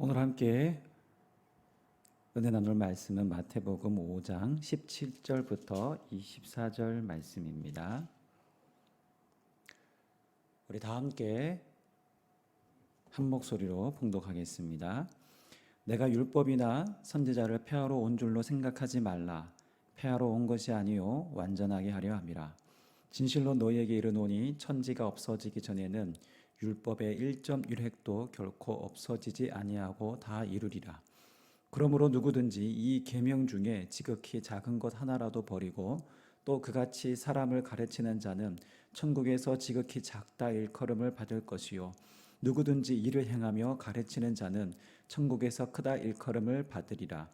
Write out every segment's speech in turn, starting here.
오늘 함께 은혜 나눌 말씀은 마태복음 5장 17절부터 24절 말씀입니다. 우리 다 함께 한 목소리로 봉독하겠습니다. 내가 율법이나 선지자를 폐하러 온 줄로 생각하지 말라. 폐하러 온 것이 아니요 완전하게 하려 함이라. 진실로 너희에게 이르노니 천지가 없어지기 전에는 율법의 1.1획도 결코 없어지지 아니하고 다 이루리라. 그러므로 누구든지 이 계명 중에 지극히 작은 것 하나라도 버리고 또 그같이 사람을 가르치는 자는 천국에서 지극히 작다 일컬음을 받을 것이요 누구든지 이를 행하며 가르치는 자는 천국에서 크다 일컬음을 받으리라.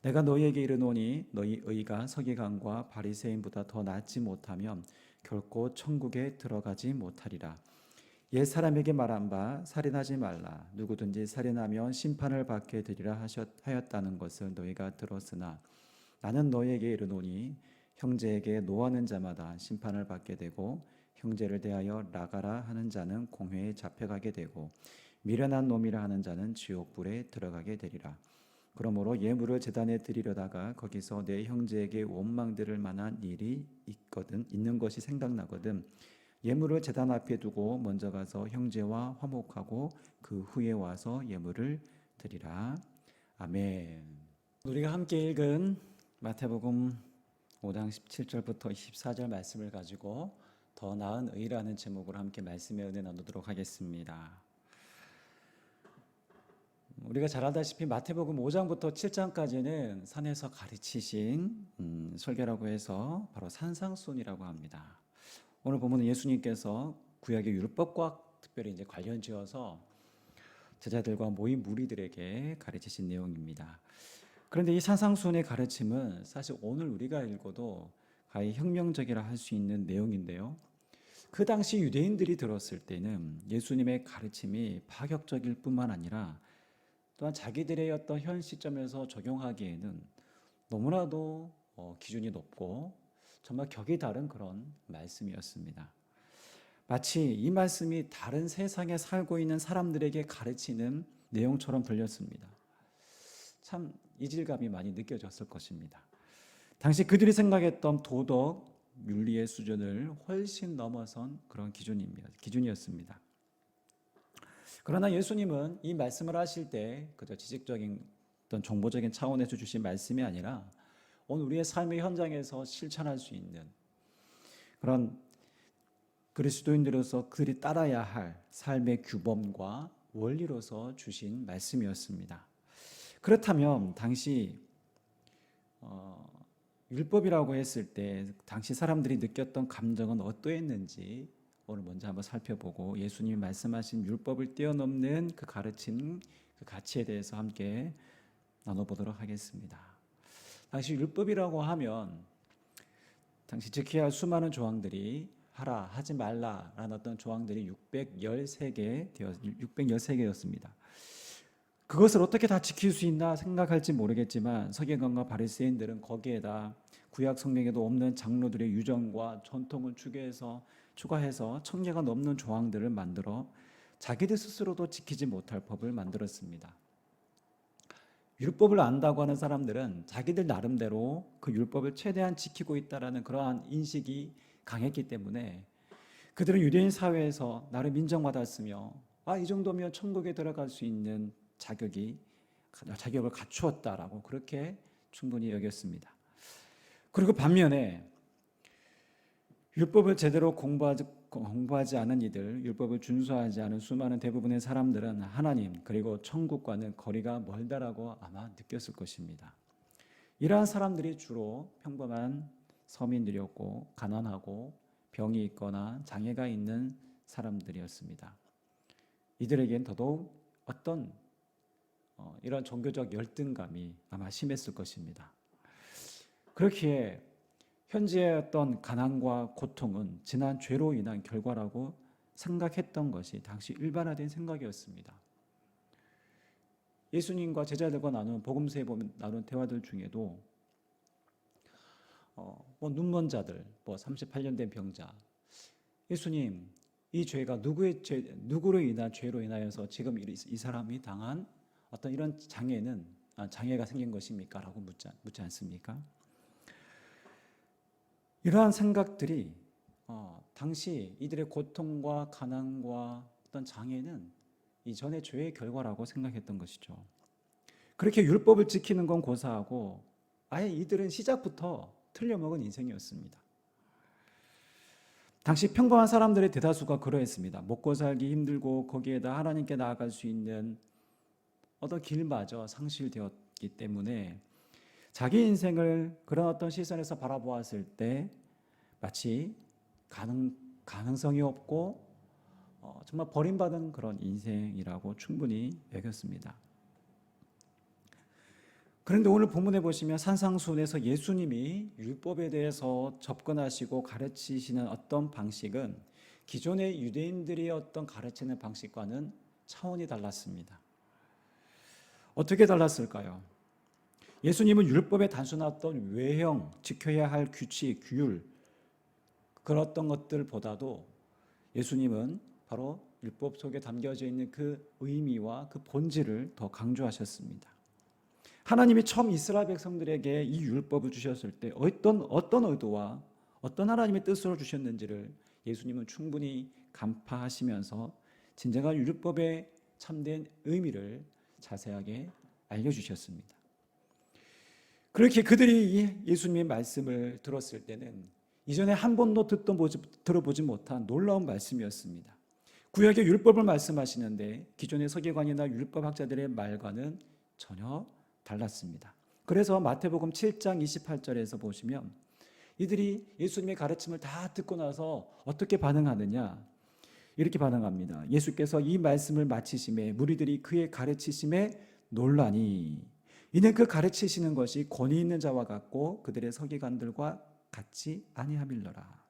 내가 너희에게 이르노니 너희 의가 서기관과 바리새인보다 더 낫지 못하면 결코 천국에 들어가지 못하리라. 옛 사람에게 말한 바 살인하지 말라. 누구든지 살인하면 심판을 받게 되리라 하였다는 것을 너희가 들었으나 나는 너희에게 이르노니 형제에게 노하는 자마다 심판을 받게 되고 형제를 대하여 나가라 하는 자는 공회에 잡혀가게 되고 미련한 놈이라 하는 자는 지옥불에 들어가게 되리라. 그러므로 예물을 제단에 드리려다가 거기서 내 형제에게 원망들을 만한 일이 있는 것이 생각나거든 예물을 제단 앞에 두고 먼저 가서 형제와 화목하고 그 후에 와서 예물을 드리라. 아멘. 우리가 함께 읽은 마태복음 5장 17절부터 24절 말씀을 가지고 더 나은 의라는 제목으로 함께 말씀의 은혜 나누도록 하겠습니다. 우리가 잘 알다시피 마태복음 5장부터 7장까지는 산에서 가르치신 설교라고 해서 바로 산상수훈이라고 합니다. 오늘 보면 예수님께서 구약의 율법과 특별히 이제 관련 지어서 제자들과 모인 무리들에게 가르치신 내용입니다. 그런데 이 산상수훈의 가르침은 사실 오늘 우리가 읽어도 가히 혁명적이라 할 수 있는 내용인데요. 그 당시 유대인들이 들었을 때는 예수님의 가르침이 파격적일 뿐만 아니라 또한 자기들의 어떤 현 시점에서 적용하기에는 너무나도 기준이 높고 정말 격이 다른 그런 말씀이었습니다. 마치 이 말씀이 다른 세상에 살고 있는 사람들에게 가르치는 내용처럼 들렸습니다. 참 이질감이 많이 느껴졌을 것입니다. 당시 그들이 생각했던 도덕, 윤리의 수준을 훨씬 넘어선 그런 기준이었습니다. 그러나 예수님은 이 말씀을 하실 때 그저 지식적인 어떤 정보적인 차원에서 주신 말씀이 아니라 오늘 우리의 삶의 현장에서 실천할 수 있는 그런 그리스도인들로서 그들이 따라야 할 삶의 규범과 원리로서 주신 말씀이었습니다. 그렇다면 당시 율법이라고 했을 때 당시 사람들이 느꼈던 감정은 어떠했는지 오늘 먼저 한번 살펴보고 예수님이 말씀하신 율법을 뛰어넘는 그 가르침, 그 가치에 대해서 함께 나눠보도록 하겠습니다. 당시 율법이라고 하면 당시 지켜야 할 수많은 조항들이 하라, 하지 말라라는 어떤 조항들이 613개였습니다. 그것을 어떻게 다 지킬 수 있나 생각할지 모르겠지만 서기관과 바리새인들은 거기에다 구약 성경에도 없는 장로들의 유전과 전통을 추가해서 1000개가 넘는 조항들을 만들어 자기들 스스로도 지키지 못할 법을 만들었습니다. 율법을 안다고 하는 사람들은 자기들 나름대로 그 율법을 최대한 지키고 있다는 그러한 인식이 강했기 때문에 그들은 유대인 사회에서 나름 인정받았으며 이 정도면 천국에 들어갈 수 있는 자격을 갖추었다라고 그렇게 충분히 여겼습니다. 그리고 반면에 율법을 제대로 공부하지 않은 이들, 율법을 준수하지 않은 수많은 대부분의 사람들은 하나님 그리고 천국과는 거리가 멀다라고 아마 느꼈을 것입니다. 이러한 사람들이 주로 평범한 서민들이었고 가난하고 병이 있거나 장애가 있는 사람들이었습니다. 이들에겐 더더욱 어떤 이런 종교적 열등감이 아마 심했을 것입니다. 그렇기에 현재의 어떤 가난과 고통은 지난 죄로 인한 결과라고 생각했던 것이 당시 일반화된 생각이었습니다. 예수님과 제자들과 나눈 복음서에 보면 나눈 대화들 중에도 눈먼 자들, 38년 된 병자, 예수님 이 죄가 누구로 인한 죄로 인하여서 지금 이 사람이 당한 어떤 이런 장애가 생긴 것입니까? 라고 묻지 않습니까? 이러한 생각들이 당시 이들의 고통과 가난과 어떤 장애는 이전의 죄의 결과라고 생각했던 것이죠. 그렇게 율법을 지키는 건 고사하고 아예 이들은 시작부터 틀려먹은 인생이었습니다. 당시 평범한 사람들의 대다수가 그러했습니다. 먹고 살기 힘들고 거기에다 하나님께 나아갈 수 있는 어떤 길마저 상실되었기 때문에 자기 인생을 그런 어떤 시선에서 바라보았을 때 마치 가능성이 없고 정말 버림받은 그런 인생이라고 충분히 여겼습니다. 그런데 오늘 본문에 보시면 산상수훈에서 예수님이 율법에 대해서 접근하시고 가르치시는 어떤 방식은 기존의 유대인들이 어떤 가르치는 방식과는 차원이 달랐습니다. 어떻게 달랐을까요? 예수님은 율법의 단순한 어떤 외형, 지켜야 할 규칙, 규율 그런 어떤 것들보다도 예수님은 바로 율법 속에 담겨져 있는 그 의미와 그 본질을 더 강조하셨습니다. 하나님이 처음 이스라엘 백성들에게 이 율법을 주셨을 때 어떤 의도와 어떤 하나님의 뜻으로 주셨는지를 예수님은 충분히 간파하시면서 진정한 율법의 참된 의미를 자세하게 알려주셨습니다. 그렇게 그들이 예수님의 말씀을 들었을 때는 이전에 한 번도 들어보지 못한 놀라운 말씀이었습니다. 구약의 율법을 말씀하시는데 기존의 서기관이나 율법학자들의 말과는 전혀 달랐습니다. 그래서 마태복음 7장 28절에서 보시면 이들이 예수님의 가르침을 다 듣고 나서 어떻게 반응하느냐? 이렇게 반응합니다. 예수께서 이 말씀을 마치심에 무리들이 그의 가르치심에 놀라니 이는 그 가르치시는 것이 권위 있는 자와 같고 그들의 서기관들과 같지 아니함일러라.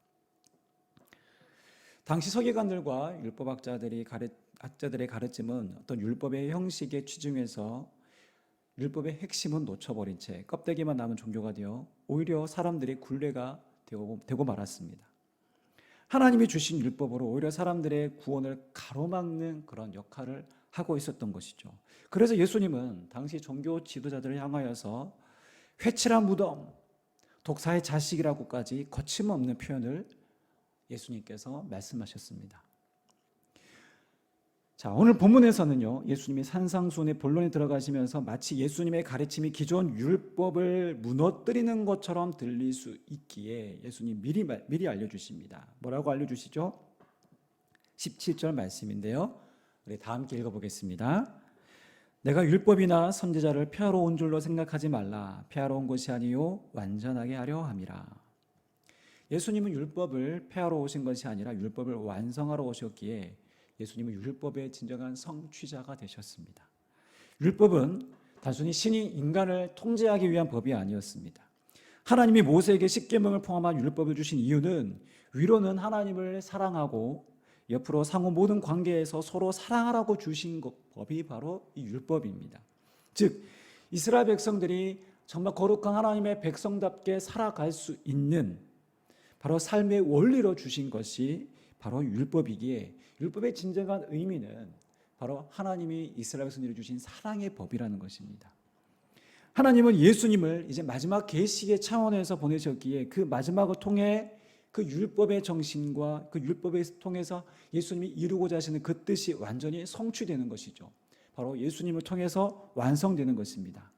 당시 서기관들과 율법학자들의 가르침은 어떤 율법의 형식에 취중해서 율법의 핵심은 놓쳐버린 채 껍데기만 남은 종교가 되어 오히려 사람들의 굴레가 되고 말았습니다. 하나님이 주신 율법으로 오히려 사람들의 구원을 가로막는 그런 역할을 하고 있었던 것이죠. 그래서 예수님은 당시 종교 지도자들을 향하여서 회칠한 무덤, 독사의 자식이라고까지 거침없는 표현을 예수님께서 말씀하셨습니다. 자, 오늘 본문에서는요, 예수님이 산상수훈의 본론에 들어가시면서 마치 예수님의 가르침이 기존 율법을 무너뜨리는 것처럼 들릴 수 있기에 예수님 미리 알려주십니다. 뭐라고 알려주시죠? 17절 말씀인데요. 우리 다 함께 읽어보겠습니다. 내가 율법이나 선지자를 폐하러 온 줄로 생각하지 말라. 폐하러 온 것이 아니요 완전하게 하려 함이라. 예수님은 율법을 폐하러 오신 것이 아니라 율법을 완성하러 오셨기에 예수님은 율법의 진정한 성취자가 되셨습니다. 율법은 단순히 신이 인간을 통제하기 위한 법이 아니었습니다. 하나님이 모세에게 십계명을 포함한 율법을 주신 이유는 위로는 하나님을 사랑하고 옆으로 상호 모든 관계에서 서로 사랑하라고 주신 법이 바로 이 율법입니다. 즉 이스라엘 백성들이 정말 거룩한 하나님의 백성답게 살아갈 수 있는 바로 삶의 원리로 주신 것이 바로 율법이기에 율법의 진정한 의미는 바로 하나님이 이스라엘 백성들이 주신 사랑의 법이라는 것입니다. 하나님은 예수님을 이제 마지막 계시의 차원에서 보내셨기에 그 마지막을 통해 그 율법의 정신과 그 율법을 통해서 예수님이 이루고자 하시는 그 뜻이 완전히 성취되는 것이죠. 바로 예수님을 통해서 완성되는 것입니다.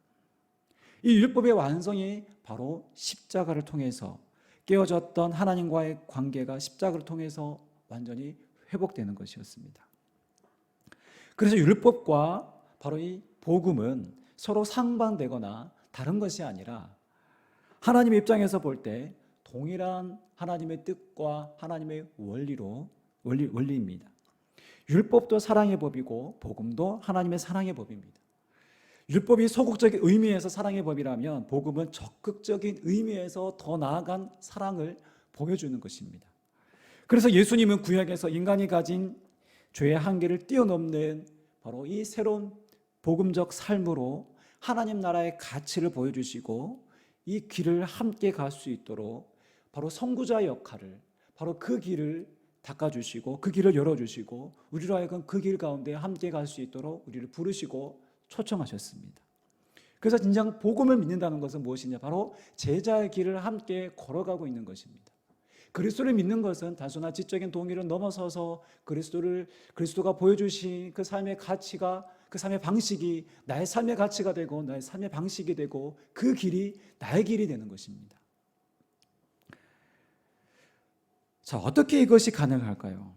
이 율법의 완성이 바로 십자가를 통해서 깨어졌던 하나님과의 관계가 십자가를 통해서 완전히 회복되는 것이었습니다. 그래서 율법과 바로 이 복음은 서로 상반되거나 다른 것이 아니라 하나님의 입장에서 볼 때 동일한 하나님의 뜻과 하나님의 원리입니다. 율법도 사랑의 법이고 복음도 하나님의 사랑의 법입니다. 율법이 소극적인 의미에서 사랑의 법이라면 복음은 적극적인 의미에서 더 나아간 사랑을 보여주는 것입니다. 그래서 예수님은 구약에서 인간이 가진 죄의 한계를 뛰어넘는 바로 이 새로운 복음적 삶으로 하나님 나라의 가치를 보여주시고 이 길을 함께 갈 수 있도록 바로 선구자 역할을 바로 그 길을 닦아주시고 그 길을 열어주시고 우리로 하여금 그 길 가운데 함께 갈 수 있도록 우리를 부르시고 초청하셨습니다. 그래서 진정 복음을 믿는다는 것은 무엇이냐? 바로 제자의 길을 함께 걸어가고 있는 것입니다. 그리스도를 믿는 것은 단순한 지적인 동의를 넘어서서 그리스도가 보여주신 그 삶의 가치가, 그 삶의 방식이 나의 삶의 가치가 되고 나의 삶의 방식이 되고 그 길이 나의 길이 되는 것입니다. 자, 어떻게 이것이 가능할까요?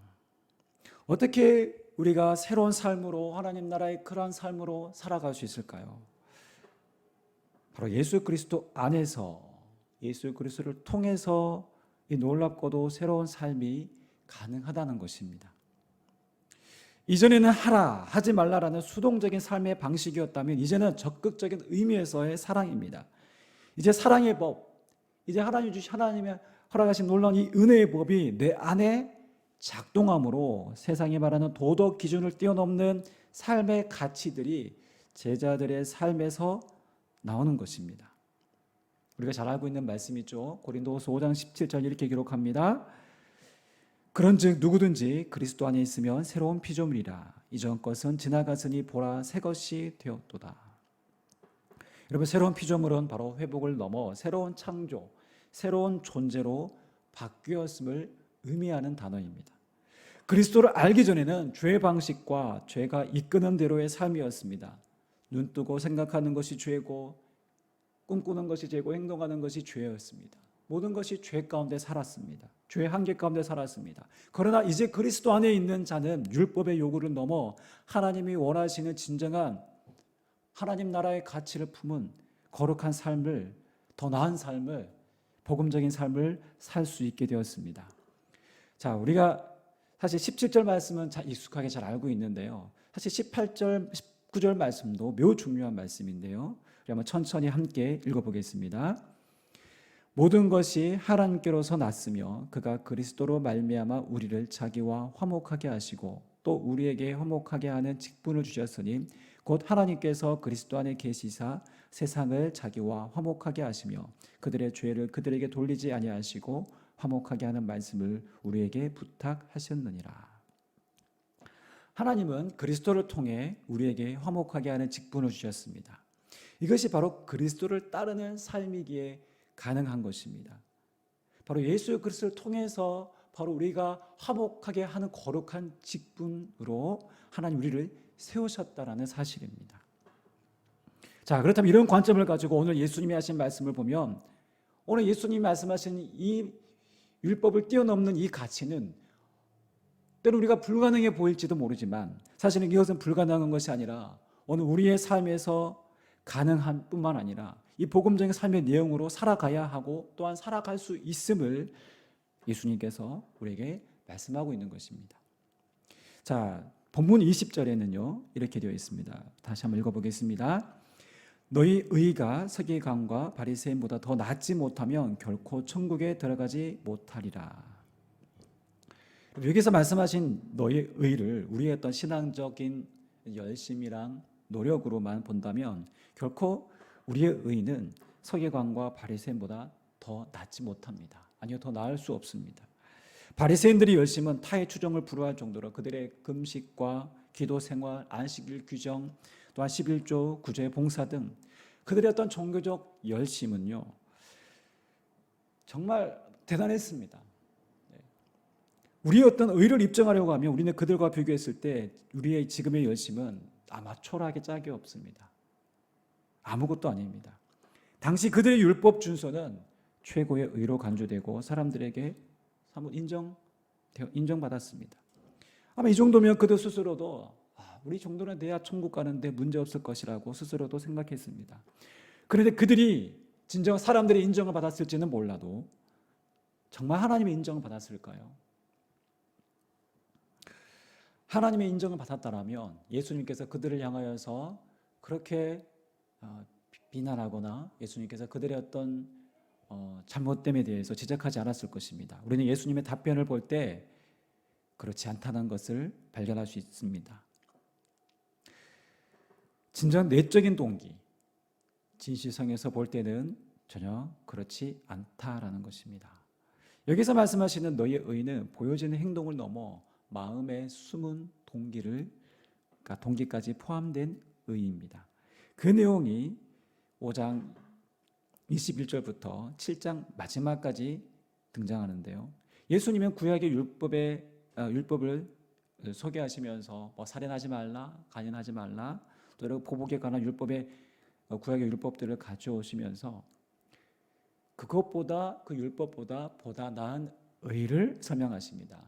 어떻게 우리가 새로운 삶으로, 하나님 나라의 그러한 삶으로 살아갈 수 있을까요? 바로 예수 그리스도 안에서, 예수 그리스도를 통해서 이 놀랍고도 새로운 삶이 가능하다는 것입니다. 이전에는 하라, 하지 말라라는 수동적인 삶의 방식이었다면 이제는 적극적인 의미에서의 사랑입니다. 이제 사랑의 법, 이제 하나님의 허락하신 놀라운 이 은혜의 법이 내 안에 작동함으로 세상이 말하는 도덕 기준을 뛰어넘는 삶의 가치들이 제자들의 삶에서 나오는 것입니다. 우리가 잘 알고 있는 말씀이죠. 고린도후서 5장 17절 이렇게 기록합니다. 그런즉 누구든지 그리스도 안에 있으면 새로운 피조물이라. 이전 것은 지나갔으니 보라 새 것이 되었도다. 여러분, 새로운 피조물은 바로 회복을 넘어 새로운 창조, 새로운 존재로 바뀌었음을 의미하는 단어입니다. 그리스도를 알기 전에는 죄의 방식과 죄가 이끄는 대로의 삶이었습니다. 눈뜨고 생각하는 것이 죄고 꿈꾸는 것이 죄고 행동하는 것이 죄였습니다. 모든 것이 죄 가운데 살았습니다. 죄의 한계 가운데 살았습니다. 그러나 이제 그리스도 안에 있는 자는 율법의 요구를 넘어 하나님이 원하시는 진정한 하나님 나라의 가치를 품은 거룩한 삶을, 더 나은 삶을, 복음적인 삶을 살 수 있게 되었습니다. 자, 우리가 사실 17절 말씀은 익숙하게 잘 알고 있는데요. 사실 18절, 19절 말씀도 매우 중요한 말씀인데요. 우리 한번 천천히 함께 읽어보겠습니다. 모든 것이 하나님께로서 났으며 그가 그리스도로 말미암아 우리를 자기와 화목하게 하시고 또 우리에게 화목하게 하는 직분을 주셨으니 곧 하나님께서 그리스도 안에 계시사 세상을 자기와 화목하게 하시며 그들의 죄를 그들에게 돌리지 아니하시고 화목하게 하는 말씀을 우리에게 부탁하셨느니라. 하나님은 그리스도를 통해 우리에게 화목하게 하는 직분을 주셨습니다. 이것이 바로 그리스도를 따르는 삶이기에 가능한 것입니다. 바로 예수 그리스도를 통해서 바로 우리가 화목하게 하는 거룩한 직분으로 하나님 우리를 세우셨다라는 사실입니다. 자, 그렇다면 이런 관점을 가지고 오늘 예수님이 하신 말씀을 보면 오늘 예수님이 말씀하신 이 율법을 뛰어넘는 이 가치는 때로 우리가 불가능해 보일지도 모르지만 사실은 이것은 불가능한 것이 아니라 오늘 우리의 삶에서 가능한 뿐만 아니라 이 복음적인 삶의 내용으로 살아가야 하고 또한 살아갈 수 있음을 예수님께서 우리에게 말씀하고 있는 것입니다. 자, 본문 20절에는요 이렇게 되어 있습니다. 다시 한번 읽어보겠습니다. 너희 의가 서기관과 바리새인보다 더 낫지 못하면 결코 천국에 들어가지 못하리라. 여기서 말씀하신 너희 의를 우리의 어떤 신앙적인 열심이랑 노력으로만 본다면 결코 우리의 의는 서기관과 바리새인보다 더 낫지 못합니다. 아니요, 더 나을 수 없습니다. 바리새인들의 열심은 타의 추종을 불허할 정도로 그들의 금식과 기도 생활, 안식일 규정, 또한 11조, 구제의 봉사 등 그들의 어떤 종교적 열심은요 정말 대단했습니다. 우리의 어떤 의를 입증하려고 하면 우리는 그들과 비교했을 때 우리의 지금의 열심은 아마 초라하게 짝이 없습니다. 아무것도 아닙니다. 당시 그들의 율법 준서는 최고의 의로 간주되고 사람들에게 인정받았습니다. 아마 이 정도면 그들 스스로도 우리 정도는 돼야 천국 가는데 문제없을 것이라고 스스로도 생각했습니다. 그런데 그들이 진정 사람들의 인정을 받았을지는 몰라도 정말 하나님의 인정을 받았을까요? 하나님의 인정을 받았다라면 예수님께서 그들을 향하여서 그렇게 비난하거나 예수님께서 그들의 어떤 잘못됨에 대해서 지적하지 않았을 것입니다. 우리는 예수님의 답변을 볼 때 그렇지 않다는 것을 발견할 수 있습니다. 진정 내적인 동기, 진실성에서 볼 때는 전혀 그렇지 않다라는 것입니다. 여기서 말씀하시는 너희의 의는 보여지는 행동을 넘어 마음의 숨은 동기까지 포함된 의입니다. 그 내용이 5장 21절부터 7장 마지막까지 등장하는데요. 예수님은 구약의 율법을 소개하시면서 살인하지 말라, 간연하지 말라, 또 여러 보복에 관한 구약의 율법들을 가져오시면서 그것보다 그 율법보다 보다 나은 의를 설명하십니다.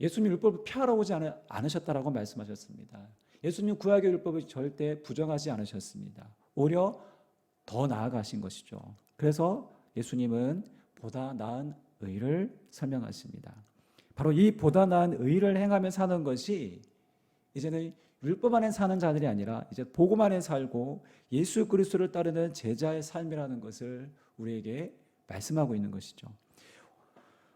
예수님 율법을 폐하러 오지 않으셨다라고 말씀하셨습니다. 예수님 구약의 율법을 절대 부정하지 않으셨습니다. 오히려 더 나아가신 것이죠. 그래서 예수님은 보다 나은 의를 설명하십니다. 바로 이 보다 나은 의를 행하며 사는 것이 이제는 율법 안에 사는 자들이 아니라 이제 복음 안에 살고 예수 그리스도를 따르는 제자의 삶이라는 것을 우리에게 말씀하고 있는 것이죠.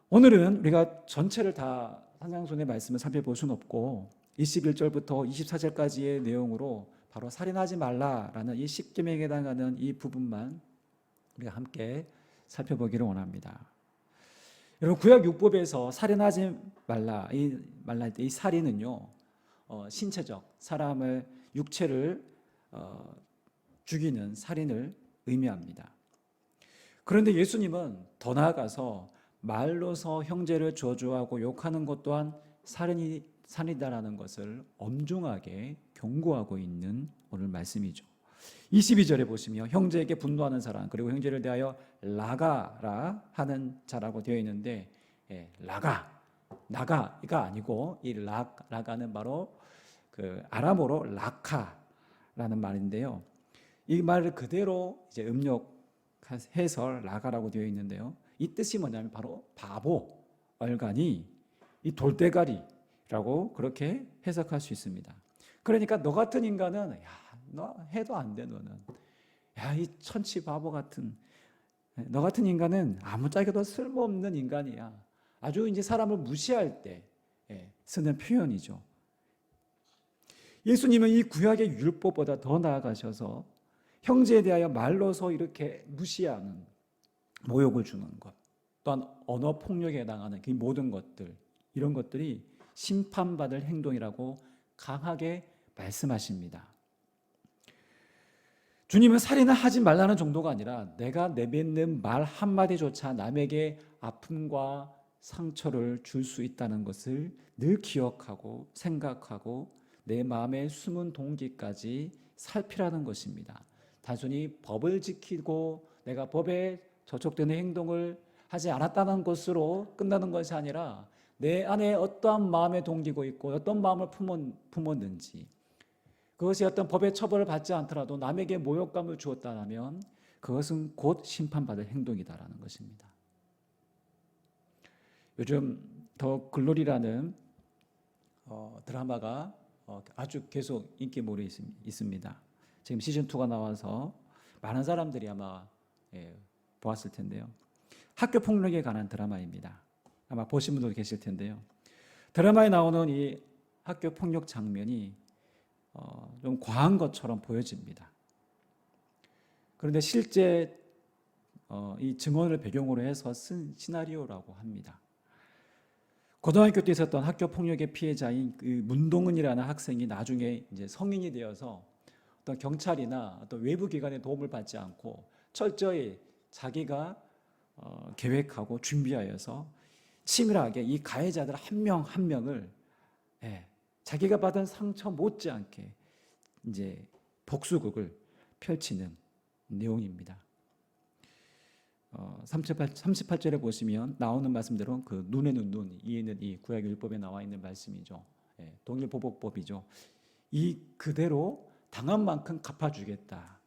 오늘은 우리가 전체를 다 산상순의 말씀을 살펴볼 수는 없고 21절부터 24절까지의 내용으로 바로 살인하지 말라라는 이 십계명에 해당하는 이 부분만 우리가 함께 살펴보기를 원합니다. 여러분 구약 율법에서 살인하지 말라 이 살인은요 신체적 사람을 육체를 죽이는 살인을 의미합니다. 그런데 예수님은 더 나아가서 말로서 형제를 저주하고 욕하는 것 또한 살인이다라는 것을 엄중하게 경고하고 있는 오늘 말씀이죠. 22절에 보시면 형제에게 분노하는 사람 그리고 형제를 대하여 라가라 하는 자라고 되어 있는데 나가가 아니고 이 라가는 바로 그 아람어로 라카라는 말인데요. 이 말을 그대로 이제 음력해서 라가라고 되어 있는데요. 이 뜻이 뭐냐면 바로 바보, 얼간이, 이 돌대가리라고 그렇게 해석할 수 있습니다. 그러니까 너 같은 인간은 너 해도 안 돼 너는. 이 천치 바보 같은 너 같은 인간은 아무짝에도 쓸모없는 인간이야. 아주 이제 사람을 무시할 때 쓰는 표현이죠. 예수님은 이 구약의 율법보다 더 나아가셔서 형제에 대하여 말로서 이렇게 무시하는 모욕을 주는 것, 또한 언어 폭력에 해당하는 그 모든 것들, 이런 것들이 심판받을 행동이라고 강하게 말씀하십니다. 주님은 살인을 하지 말라는 정도가 아니라 내가 내뱉는 말 한마디조차 남에게 아픔과 상처를 줄 수 있다는 것을 늘 기억하고 생각하고 내 마음의 숨은 동기까지 살피라는 것입니다. 단순히 법을 지키고 내가 법에 저촉되는 행동을 하지 않았다는 것으로 끝나는 것이 아니라 내 안에 어떠한 마음의 동기고 있고 어떤 마음을 품었는지, 그것이 어떤 법의 처벌을 받지 않더라도 남에게 모욕감을 주었다면 그것은 곧 심판받을 행동이다라는 것입니다. 요즘 더 글로리라는 드라마가 아주 계속 인기몰이 있습니다. 지금 시즌2가 나와서 많은 사람들이 아마 보았을 텐데요. 학교 폭력에 관한 드라마입니다. 아마 보신 분도 계실 텐데요. 드라마에 나오는 이 학교 폭력 장면이 좀 과한 것처럼 보여집니다. 그런데 실제 이 증언을 배경으로 해서 쓴 시나리오라고 합니다. 고등학교 때 있었던 학교 폭력의 피해자인 그 문동은이라는 학생이 나중에 이제 성인이 되어서 어떤 경찰이나 어떤 외부 기관의 도움을 받지 않고 철저히 자기가 계획하고 준비하여서 치밀하게 이 가해자들 한 명 한 명을 자기가 받은 상처 못지않게 이제 복수극을 펼치는 내용입니다. 38절에 보시면 나오는 말씀대로 그 눈에는 눈, 이에는 이 구약 율법에 나와 있는 말씀이죠. 동일 보복법이죠. 이 그대로 당한 만큼 갚아주겠다.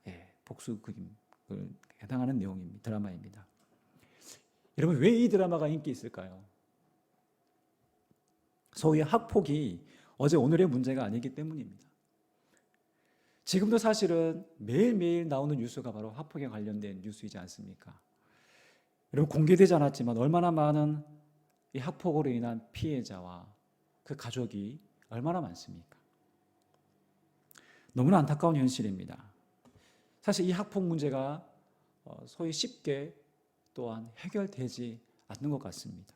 복수극을 해당하는 내용입니다. 드라마입니다. 여러분 왜 이 드라마가 인기 있을까요? 소위 학폭이 어제 오늘의 문제가 아니기 때문입니다. 지금도 사실은 매일매일 나오는 뉴스가 바로 학폭에 관련된 뉴스이지 않습니까? 여러분 공개되지 않았지만 얼마나 많은 이 학폭으로 인한 피해자와 그 가족이 얼마나 많습니까? 너무나 안타까운 현실입니다. 사실 이 학폭 문제가 소위 쉽게 또한 해결되지 않는 것 같습니다.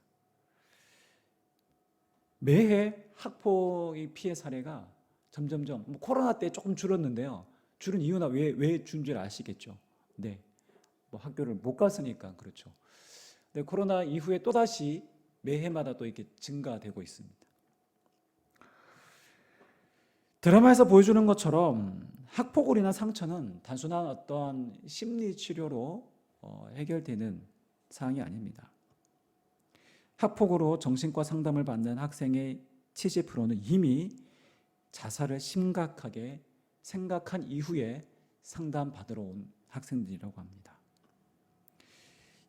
매해 학폭의 피해 사례가 점점점 코로나 때 조금 줄었는데요. 줄은 이유나 왜 줄인지 아시겠죠? 네, 뭐 학교를 못 갔으니까 그렇죠. 근데 코로나 이후에 또 다시 매해마다 또 이렇게 증가되고 있습니다. 드라마에서 보여주는 것처럼 학폭으로 인한 상처는 단순한 어떠한 심리 치료로 해결되는 사항이 아닙니다. 학폭으로 정신과 상담을 받는 학생의 70%는 이미 자살을 심각하게 생각한 이후에 상담받으러 온 학생들이라고 합니다.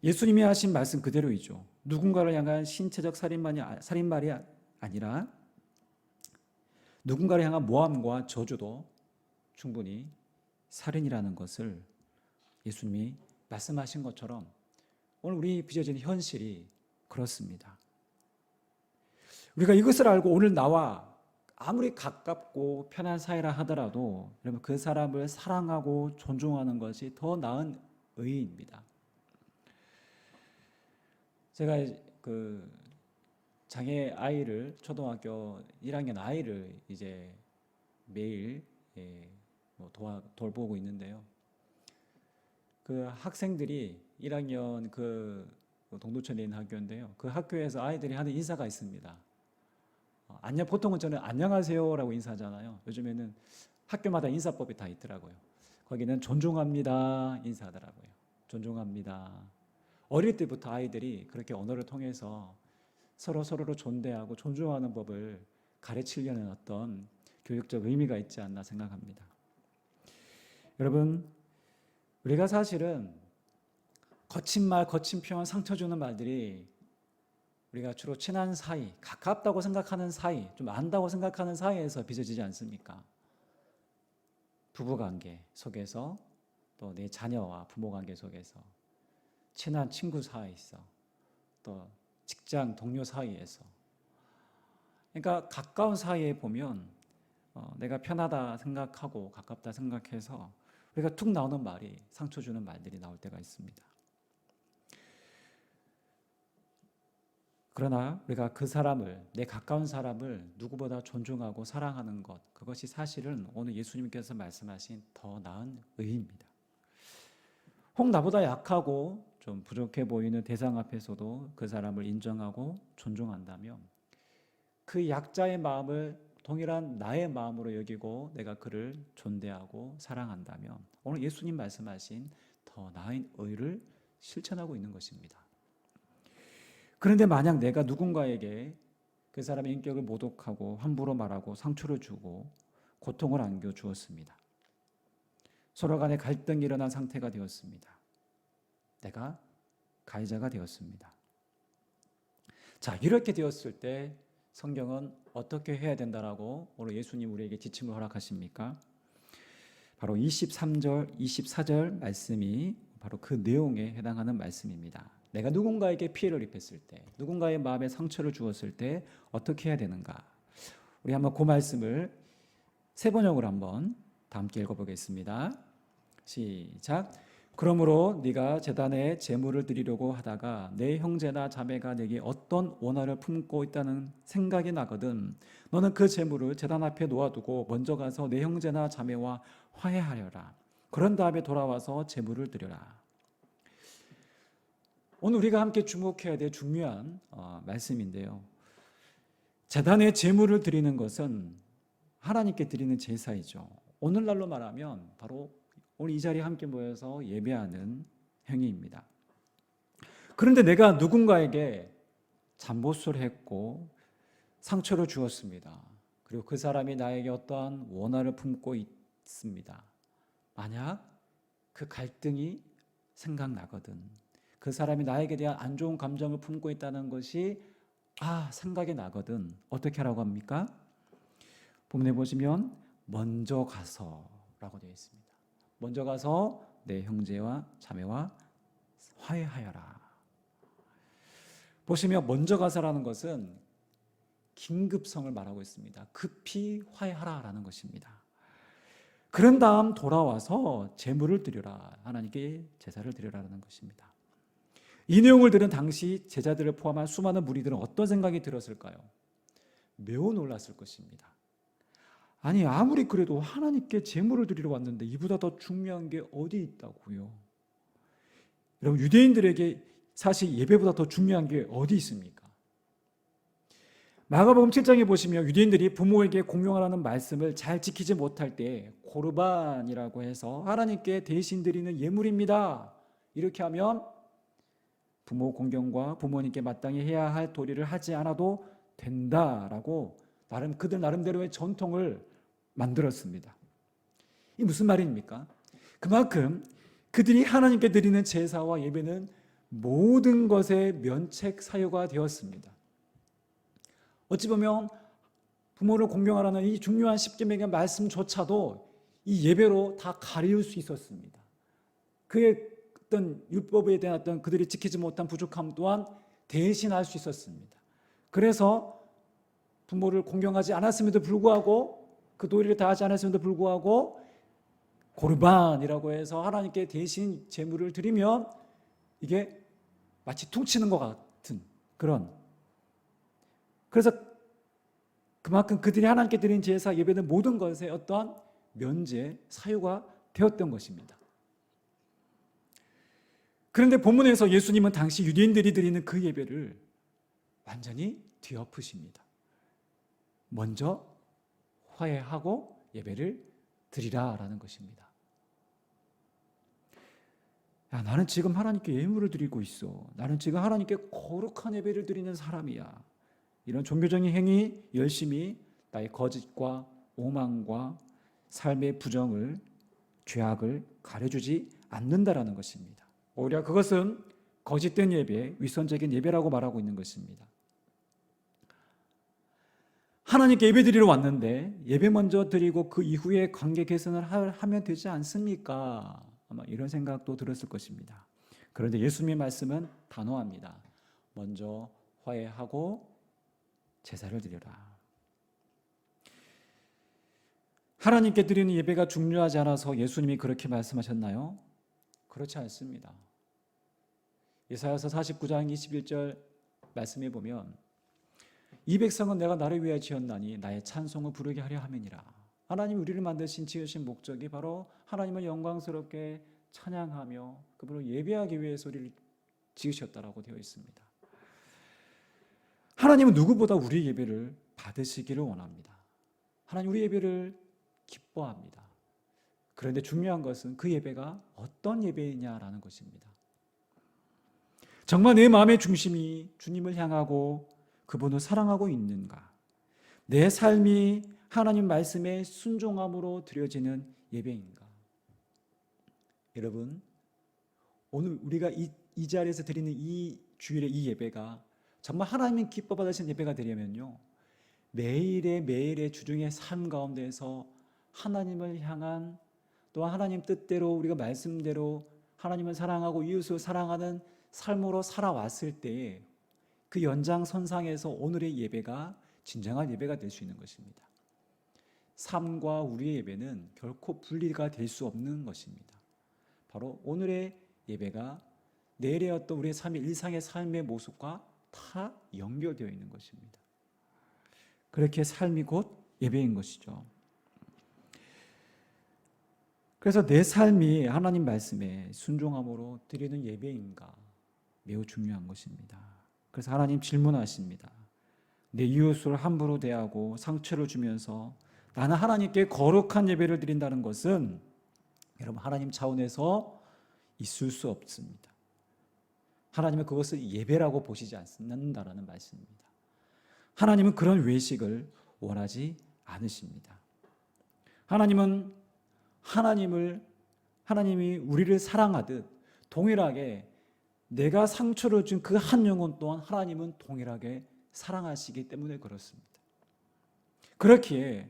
예수님이 하신 말씀 그대로이죠. 누군가를 향한 신체적 살인말이 아니라 누군가를 향한 모함과 저주도 충분히 살인이라는 것을 예수님이 말씀하신 것처럼 오늘 우리 빚어진 현실이 그렇습니다. 우리가 이것을 알고 오늘 나와 아무리 가깝고 편한 사이라 하더라도 여러분 그 사람을 사랑하고 존중하는 것이 더 나은 의의입니다. 제가 그 장애 아이를 초등학교 1학년 아이를 이제 매일 돌보고 있는데요. 그 학생들이 1학년 그 동두천에 있는 학교인데요. 그 학교에서 아이들이 하는 인사가 있습니다. 보통은 저는 안녕하세요라고 인사하잖아요. 요즘에는 학교마다 인사법이 다 있더라고요. 거기는 존중합니다 인사하더라고요. 존중합니다. 어릴 때부터 아이들이 그렇게 언어를 통해서 서로를 존대하고 존중하는 법을 가르치려는 어떤 교육적 의미가 있지 않나 생각합니다. 여러분, 우리가 사실은 거친 말, 거친 표현, 상처 주는 말들이 우리가 주로 친한 사이, 가깝다고 생각하는 사이, 좀 안다고 생각하는 사이에서 빚어지지 않습니까? 부부관계 속에서 또 내 자녀와 부모관계 속에서 친한 친구 사이에서 또 직장 동료 사이에서 그러니까 가까운 사이에 보면 내가 편하다 생각하고 가깝다 생각해서 우리가 툭 나오는 말이 상처 주는 말들이 나올 때가 있습니다. 그러나 우리가 그 사람을 내 가까운 사람을 누구보다 존중하고 사랑하는 것 그것이 사실은 오늘 예수님께서 말씀하신 더 나은 의의입니다. 혹 나보다 약하고 좀 부족해 보이는 대상 앞에서도 그 사람을 인정하고 존중한다면 그 약자의 마음을 동일한 나의 마음으로 여기고 내가 그를 존대하고 사랑한다면 오늘 예수님 말씀하신 더 나은 의를 실천하고 있는 것입니다. 그런데 만약 내가 누군가에게 그 사람의 인격을 모독하고 함부로 말하고 상처를 주고 고통을 안겨주었습니다. 서로 간에 갈등이 일어난 상태가 되었습니다. 내가 가해자가 되었습니다. 자, 이렇게 되었을 때 성경은 어떻게 해야 된다라고 오늘 예수님 우리에게 지침을 허락하십니까? 바로 23절, 24절 말씀이 바로 그 내용에 해당하는 말씀입니다. 내가 누군가에게 피해를 입혔을 때, 누군가의 마음에 상처를 주었을 때 어떻게 해야 되는가? 우리 한번 그 말씀을 세 번역으로 한번 다 함께 읽어보겠습니다. 시작. 그러므로 네가 제단에 제물을 드리려고 하다가 내 형제나 자매가 내게 어떤 원한을 품고 있다는 생각이 나거든 너는 그 제물을 제단 앞에 놓아두고 먼저 가서 내 형제나 자매와 화해하려라. 그런 다음에 돌아와서 제물을 드려라. 오늘 우리가 함께 주목해야 될 중요한 말씀인데요. 제단에 제물을 드리는 것은 하나님께 드리는 제사이죠. 오늘날로 말하면 바로 오늘 이 자리에 함께 모여서 예배하는 행위입니다. 그런데 내가 누군가에게 잠못을 했고 상처를 주었습니다. 그리고 그 사람이 나에게 어떠한 원한을 품고 있습니다. 만약 그 갈등이 생각나거든 그 사람이 나에게 대한 안 좋은 감정을 품고 있다는 것이 생각이 나거든 어떻게 하라고 합니까? 본문에 보시면 먼저 가서라고 되어 있습니다. 먼저 가서 내 형제와 자매와 화해하여라. 보시면 먼저 가서라는 것은 긴급성을 말하고 있습니다. 급히 화해하라라는 것입니다. 그런 다음 돌아와서 제물을 드려라. 하나님께 제사를 드려라라는 것입니다. 이 내용을 들은 당시 제자들을 포함한 수많은 무리들은 어떤 생각이 들었을까요? 매우 놀랐을 것입니다. 아니 아무리 그래도 하나님께 제물을 드리러 왔는데 이보다 더 중요한 게 어디 있다고요? 여러분, 유대인들에게 사실 예배보다 더 중요한 게 어디 있습니까? 마가복음 7장에 보시면 유대인들이 부모에게 공경하라는 말씀을 잘 지키지 못할 때 고르반이라고 해서 하나님께 대신 드리는 예물입니다, 이렇게 하면 부모 공경과 부모님께 마땅히 해야 할 도리를 하지 않아도 된다라고 그들 나름대로의 전통을 만들었습니다. 이 무슨 말입니까? 그만큼 그들이 하나님께 드리는 제사와 예배는 모든 것의 면책 사유가 되었습니다. 어찌 보면 부모를 공경하라는 이 중요한 십계명의 말씀조차도 이 예배로 다 가리울 수 있었습니다. 그의 어떤 율법에 대한 어떤 그들이 지키지 못한 부족함 또한 대신할 수 있었습니다. 그래서 부모를 공경하지 않았음에도 불구하고, 그 도리를 다하지 않았음에도 불구하고 고르반이라고 해서 하나님께 대신 제물을 드리면 이게 마치 퉁치는 것 같은 그런, 그래서 그만큼 그들이 하나님께 드린 제사 예배는 모든 것의 어떠한 면제 사유가 되었던 것입니다. 그런데 본문에서 예수님은 당시 유대인들이 드리는 그 예배를 완전히 뒤엎으십니다. 먼저 화해하고 예배를 드리라라는 것입니다. 야, 나는 지금 하나님께 예물을 드리고 있어. 나는 지금 하나님께 거룩한 예배를 드리는 사람이야. 이런 종교적인 행위, 열심히 나의 거짓과 오만과 삶의 부정을, 죄악을 가려주지 않는다라는 것입니다. 오히려 그것은 거짓된 예배, 위선적인 예배라고 말하고 있는 것입니다. 하나님께 예배 드리러 왔는데 예배 먼저 드리고 그 이후에 관계 개선을 하면 되지 않습니까? 아마 이런 생각도 들었을 것입니다. 그런데 예수님의 말씀은 단호합니다. 먼저 화해하고 제사를 드려라. 하나님께 드리는 예배가 중요하지 않아서 예수님이 그렇게 말씀하셨나요? 그렇지 않습니다. 예사야서 49장 21절 말씀해 보면 이 백성은 내가 나를 위하여 지었나니 나의 찬송을 부르게 하려 함이니라. 하나님이 우리를 만드신 지으신 목적이 바로 하나님을 영광스럽게 찬양하며 그분을 예배하기 위해서 우리를 지으셨다라고 되어 있습니다. 하나님은 누구보다 우리의 예배를 받으시기를 원합니다. 하나님 우리 예배를 기뻐합니다. 그런데 중요한 것은 그 예배가 어떤 예배이냐라는 것입니다. 정말 내 마음의 중심이 주님을 향하고 그분을 사랑하고 있는가? 내 삶이 하나님 말씀에 순종함으로 드려지는 예배인가? 여러분, 오늘 우리가 이 자리에서 드리는 이 주일의 이 예배가 정말 하나님이 기뻐 받으신 예배가 되려면요, 매일의 주중의 삶 가운데에서 하나님을 향한, 또한 하나님 뜻대로 우리가 말씀대로 하나님을 사랑하고 이웃을 사랑하는 삶으로 살아왔을 때에 그 연장선상에서 오늘의 예배가 진정한 예배가 될 수 있는 것입니다. 삶과 우리의 예배는 결코 분리가 될 수 없는 것입니다. 바로 오늘의 예배가 내일의 어떤 우리의 삶의 일상의 삶의 모습과 다 연결되어 있는 것입니다. 그렇게 삶이 곧 예배인 것이죠. 그래서 내 삶이 하나님 말씀에 순종함으로 드리는 예배인가 매우 중요한 것입니다. 그래서 하나님 질문하십니다. 내 이웃을 함부로 대하고 상처를 주면서 나는 하나님께 거룩한 예배를 드린다는 것은 여러분 하나님 차원에서 있을 수 없습니다. 하나님은 그것을 예배라고 보시지 않는다라는 말씀입니다. 하나님은 그런 외식을 원하지 않으십니다. 하나님이 우리를 사랑하듯 동일하게 내가 상처를 준 그 한 영혼 또한 하나님은 동일하게 사랑하시기 때문에 그렇습니다. 그렇기에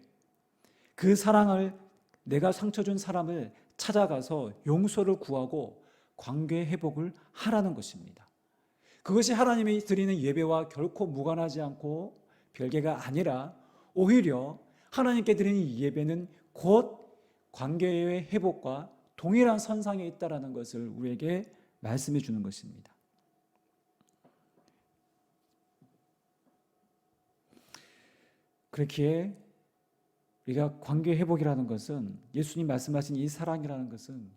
그 사랑을, 내가 상처 준 사람을 찾아가서 용서를 구하고 관계 회복을 하라는 것입니다. 그것이 하나님이 드리는 예배와 결코 무관하지 않고 별개가 아니라 오히려 하나님께 드리는 예배는 곧 관계의 회복과 동일한 선상에 있다라는 것을 우리에게 말씀해 주는 것입니다. 그렇기에 우리가 관계 회복이라는 것은, 예수님 말씀하신 이 사랑이라는 것은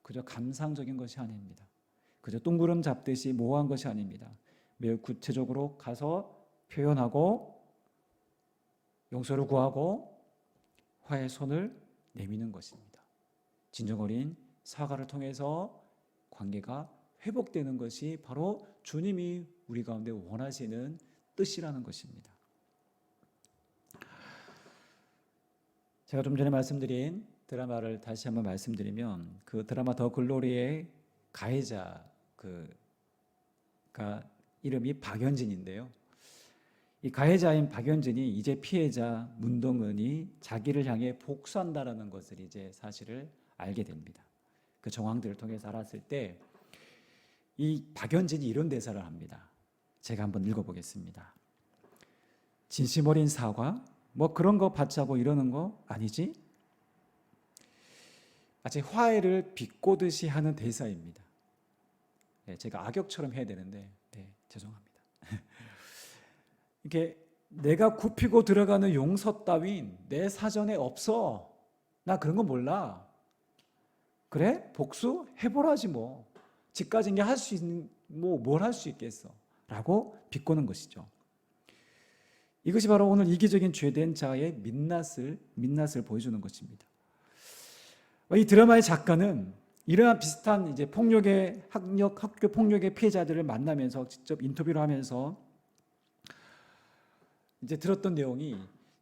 그저 감상적인 것이 아닙니다. 그저 뚱구름 잡듯이 모호한 것이 아닙니다. 매우 구체적으로 가서 표현하고 용서를 구하고 화해의 손을 내미는 것입니다. 진정 어린 사과를 통해서 관계가 회복되는 것이 바로 주님이 우리 가운데 원하시는 뜻이라는 것입니다. 제가 좀 전에 말씀드린 드라마를 다시 한번 말씀드리면, 그 드라마 더 글로리의 가해자 가 이름이 박연진인데요. 이 가해자인 박연진이 이제 피해자 문동은이 자기를 향해 복수한다라는 것을 이제 사실을 알게 됩니다. 그 정황들을 통해서 알았을 때 이 박연진이 이런 대사를 합니다. 제가 한번 읽어보겠습니다. 진심 어린 사과? 뭐 그런 거 받자고 이러는 거 아니지? 마치 화해를 비꼬듯이 하는 대사입니다. 네, 제가 악역처럼 해야 되는데 죄송합니다. 이렇게 내가 굽히고 들어가는 용서 따윈 내 사전에 없어. 나 그런 거 몰라. 그래? 복수? 해보라지 뭐. 집까지 할 수 있는 뭘 할 수 있겠어. 라고 비꼬는 것이죠. 이것이 바로 오늘 이기적인 죄된 자의 민낯을 보여주는 것입니다. 이 드라마의 작가는 이러한 비슷한 이제 폭력의 학교 폭력의 피해자들을 만나면서 직접 인터뷰를 하면서 이제 들었던 내용이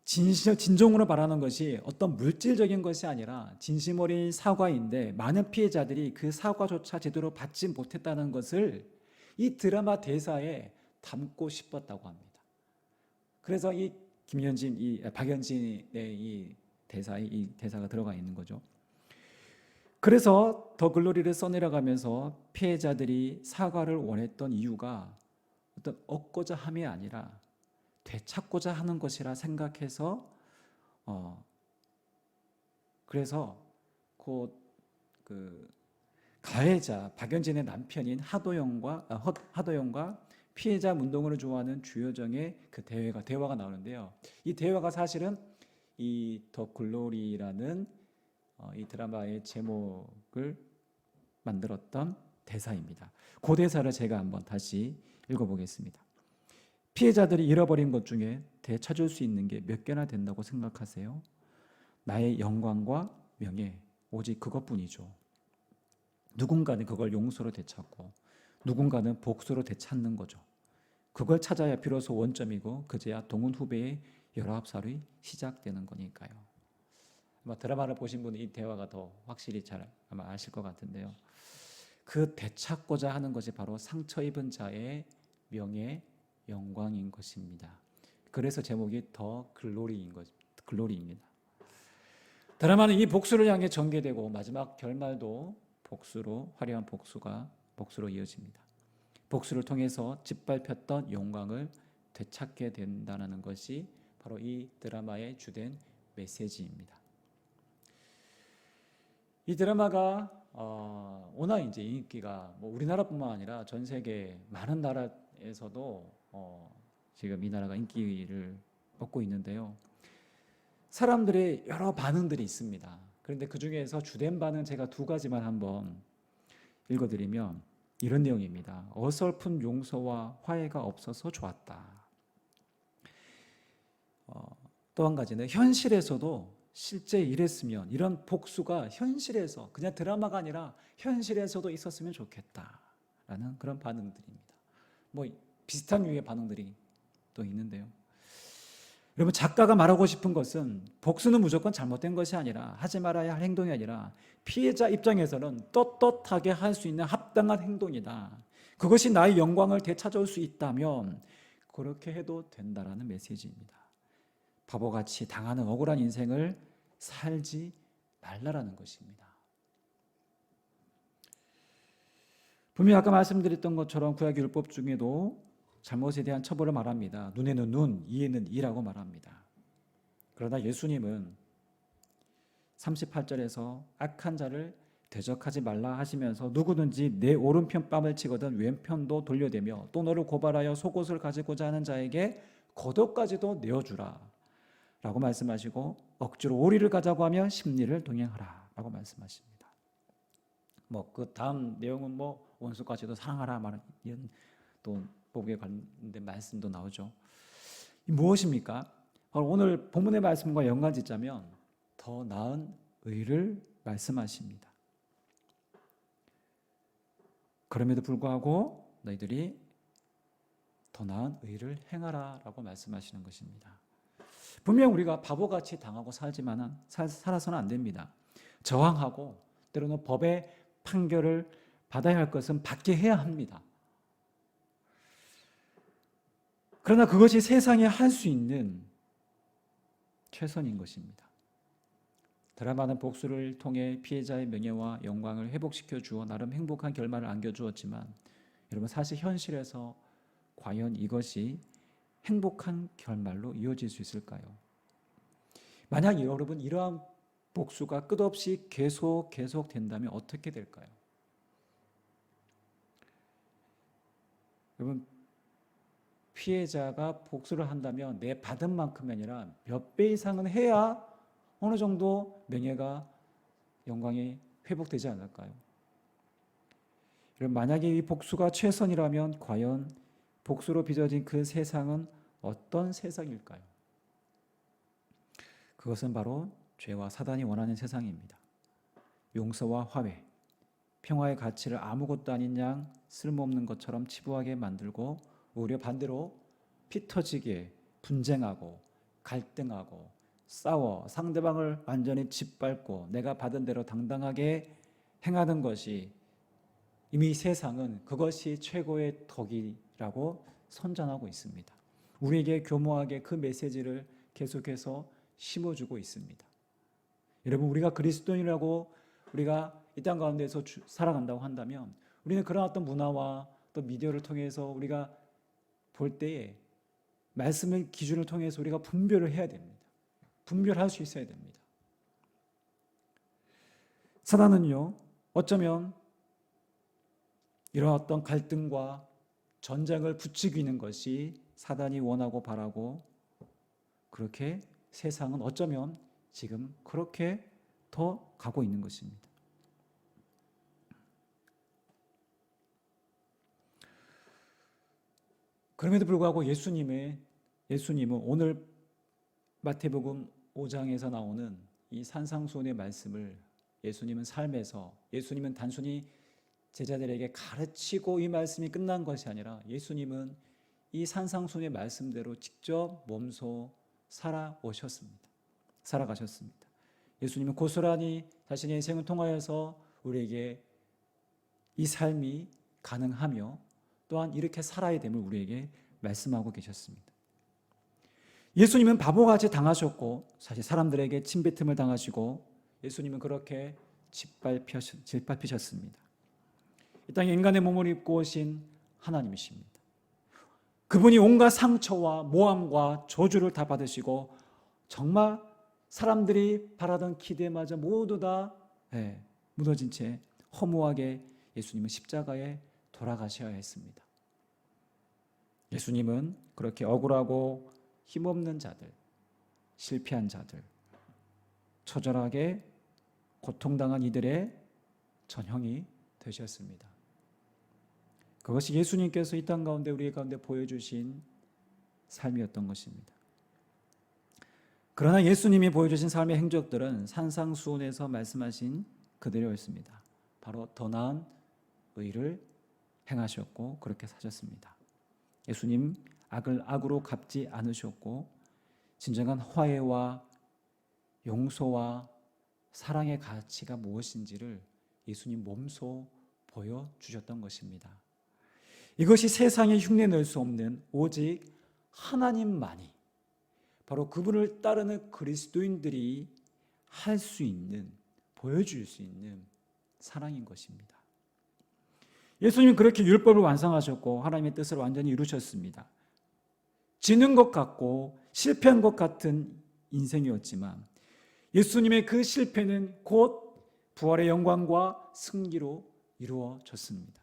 진정으로 말하는 것이 어떤 물질적인 것이 아니라 진심 어린 사과인데 많은 피해자들이 그 사과조차 제대로 받지 못했다는 것을 이 드라마 대사에 담고 싶었다고 합니다. 그래서 이 박연진의 이 대사가 들어가 있는 거죠. 그래서 더 글로리를 써내려가면서 피해자들이 사과를 원했던 이유가 어떤 얻고자 함이 아니라 되찾고자 하는 것이라 생각해서 그래서 그 가해자 박연진의 남편인 하도영과 피해자 문동은을 좋아하는 주여정의 그 대화가 나오는데요. 이 대화가 사실은 이 더 글로리라는 이 드라마의 제목을 만들었던 대사입니다. 그 대사를 제가 한번 다시 읽어보겠습니다. 피해자들이 잃어버린 것 중에 되찾을 수 있는 게 몇 개나 된다고 생각하세요? 나의 영광과 명예, 오직 그것뿐이죠. 누군가는 그걸 용서로 되찾고 누군가는 복수로 되찾는 거죠. 그걸 찾아야 비로소 원점이고 그제야 동훈 후배의 열합살이 시작되는 거니까요. 아마 드라마를 보신 분은 이 대화가 더 확실히 잘 아마 아실 것 같은데요. 그 되찾고자 하는 것이 바로 상처 입은 자의 명예, 영광인 것입니다. 그래서 제목이 더 글로리입니다. 드라마는 이 복수를 향해 전개되고 마지막 결말도 화려한 복수로 이어집니다. 복수를 통해서 짓밟혔던 영광을 되찾게 된다는 것이 바로 이 드라마의 주된 메시지입니다. 이 드라마가 워낙 이제 인기가 우리나라뿐만 아니라 전 세계 많은 나라에서도 지금 이 나라가 인기를 얻고 있는데요. 사람들의 여러 반응들이 있습니다. 그런데 그 중에서 주된 반응 제가 두 가지만 한번 읽어드리면 이런 내용입니다. 어설픈 용서와 화해가 없어서 좋았다. 또 한 가지는 현실에서도 실제 이랬으면 이런 복수가 현실에서 그냥 드라마가 아니라 현실에서도 있었으면 좋겠다라는 그런 반응들입니다. 비슷한 유의 반응들이 또 있는데요. 여러분, 작가가 말하고 싶은 것은 복수는 무조건 잘못된 것이 아니라 하지 말아야 할 행동이 아니라 피해자 입장에서는 떳떳하게 할 수 있는 합당한 행동이다. 그것이 나의 영광을 되찾아올 수 있다면 그렇게 해도 된다라는 메시지입니다. 바보같이 당하는 억울한 인생을 살지 말라라는 것입니다. 분명히 아까 말씀드렸던 것처럼 구약 율법 중에도 잘못에 대한 처벌을 말합니다. 눈에는 눈, 이에는 이라고 말합니다. 그러나 예수님은 38절에서 악한 자를 대적하지 말라 하시면서 누구든지 내 오른편 뺨을 치거든 왼편도 돌려대며 또 너를 고발하여 속옷을 가지고자 하는 자에게 겉옷까지도 내어주라 라고 말씀하시고 억지로 오리를 가자고 하면 십리를 동행하라라고 말씀하십니다. 그 다음 내용은 원수까지도 사랑하라 말은 이런 또 복에 관련된 말씀도 나오죠. 무엇입니까? 오늘 본문의 말씀과 연관짓자면 더 나은 의를 말씀하십니다. 그럼에도 불구하고 너희들이 더 나은 의를 행하라라고 말씀하시는 것입니다. 분명 우리가 바보같이 당하고 살아서는 안 됩니다. 저항하고 때로는 법의 판결을 받아야 할 것은 받게 해야 합니다. 그러나 그것이 세상에 할 수 있는 최선인 것입니다. 드라마는 복수를 통해 피해자의 명예와 영광을 회복시켜 주어 나름 행복한 결말을 안겨주었지만 여러분, 사실 현실에서 과연 이것이 행복한 결말로 이어질 수 있을까요? 만약 여러분 이러한 복수가 끝없이 계속 된다면 어떻게 될까요? 여러분, 피해자가 복수를 한다면 내 받은 만큼이 아니라 몇 배 이상은 해야 어느 정도 명예가, 영광이 회복되지 않을까요? 여러분, 만약에 이 복수가 최선이라면 과연 복수로 빚어진 그 세상은 어떤 세상일까요? 그것은 바로 죄와 사단이 원하는 세상입니다. 용서와 화해, 평화의 가치를 아무것도 아닌 양 쓸모없는 것처럼 치부하게 만들고 오히려 반대로 피 터지게 분쟁하고 갈등하고 싸워 상대방을 완전히 짓밟고 내가 받은 대로 당당하게 행하는 것이 이미 세상은 그것이 최고의 덕이라고 선전하고 있습니다. 우리에게 교묘하게 그 메시지를 계속해서 심어주고 있습니다. 여러분, 우리가 그리스도인이라고 우리가 이 땅 가운데서 살아간다고 한다면 우리는 그런 어떤 문화와 또 미디어를 통해서 우리가 볼 때에 말씀의 기준을 통해서 우리가 분별을 해야 됩니다. 분별할 수 있어야 됩니다. 사단은요, 어쩌면 이런 어떤 갈등과 전쟁을 부추기는 것이 사단이 원하고 바라고, 그렇게 세상은 어쩌면 지금 그렇게 더 가고 있는 것입니다. 그럼에도 불구하고 예수님은 오늘 마태복음 5장에서 나오는 이 산상수훈의 말씀을 예수님은 삶에서, 예수님은 단순히 제자들에게 가르치고 이 말씀이 끝난 것이 아니라 예수님은 이 산상수훈의 말씀대로 직접 몸소 살아가셨습니다. 예수님은 고스란히 자신의 인생을 통하여서 우리에게 이 삶이 가능하며 또한 이렇게 살아야 됨을 우리에게 말씀하고 계셨습니다. 예수님은 바보같이 당하셨고 사실 사람들에게 침뱉음을 당하시고 예수님은 그렇게 짓밟히셨습니다. 이 땅에 인간의 몸을 입고 오신 하나님이십니다. 그분이 온갖 상처와 모함과 저주를 다 받으시고 정말 사람들이 바라던 기대마저 모두 다 무너진 채 허무하게 예수님은 십자가에 돌아가셔야 했습니다. 예수님은 그렇게 억울하고 힘없는 자들, 실패한 자들, 처절하게 고통당한 이들의 전형이 되셨습니다. 그것이 예수님께서 이 땅 가운데 우리 가운데 보여주신 삶이었던 것입니다. 그러나 예수님이 보여주신 삶의 행적들은 산상수훈에서 말씀하신 그대로였습니다. 바로 더 나은 의를 행하셨고 그렇게 사셨습니다. 예수님 악을 악으로 갚지 않으셨고 진정한 화해와 용서와 사랑의 가치가 무엇인지를 예수님 몸소 보여주셨던 것입니다. 이것이 세상에 흉내낼 수 없는 오직 하나님만이, 바로 그분을 따르는 그리스도인들이 할 수 있는, 보여줄 수 있는 사랑인 것입니다. 예수님은 그렇게 율법을 완성하셨고 하나님의 뜻을 완전히 이루셨습니다. 지는 것 같고 실패한 것 같은 인생이었지만 예수님의 그 실패는 곧 부활의 영광과 승리로 이루어졌습니다.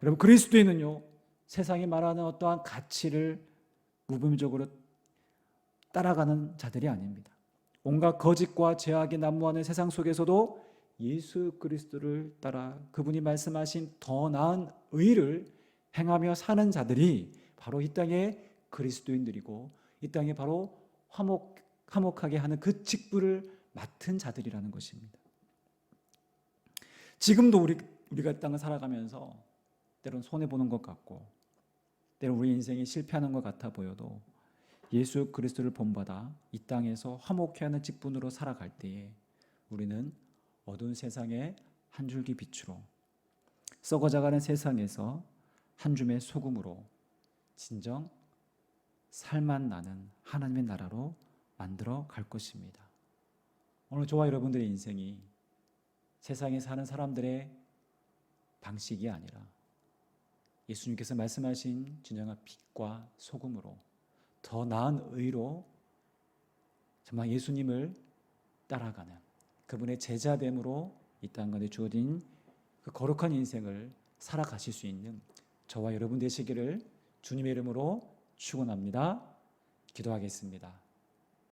여러분, 그리스도인은요, 세상이 말하는 어떠한 가치를 무분별적으로 따라가는 자들이 아닙니다. 온갖 거짓과 죄악이 난무하는 세상 속에서도 예수 그리스도를 따라 그분이 말씀하신 더 나은 의를 행하며 사는 자들이 바로 이 땅의 그리스도인들이고 이 땅에 바로 화목하게 하는 그 직분을 맡은 자들이라는 것입니다. 지금도 우리가 이 땅을 살아가면서 때론 손해보는 것 같고 때론 우리 인생이 실패하는 것 같아 보여도 예수 그리스도를 본받아 이 땅에서 화목해 하는 직분으로 살아갈 때에 우리는 어두운 세상의 한 줄기 빛으로 썩어져가는 세상에서 한 줌의 소금으로 진정 살맛 나는 하나님의 나라로 만들어 갈 것입니다. 오늘 저와 여러분들의 인생이 세상에 사는 사람들의 방식이 아니라 예수님께서 말씀하신 진정한 빛과 소금으로 더 나은 의로 정말 예수님을 따라가는 그분의 제자됨으로 이 땅 가운데 주어진 그 거룩한 인생을 살아가실 수 있는 저와 여러분 되시기를 주님의 이름으로 축원합니다. 기도하겠습니다.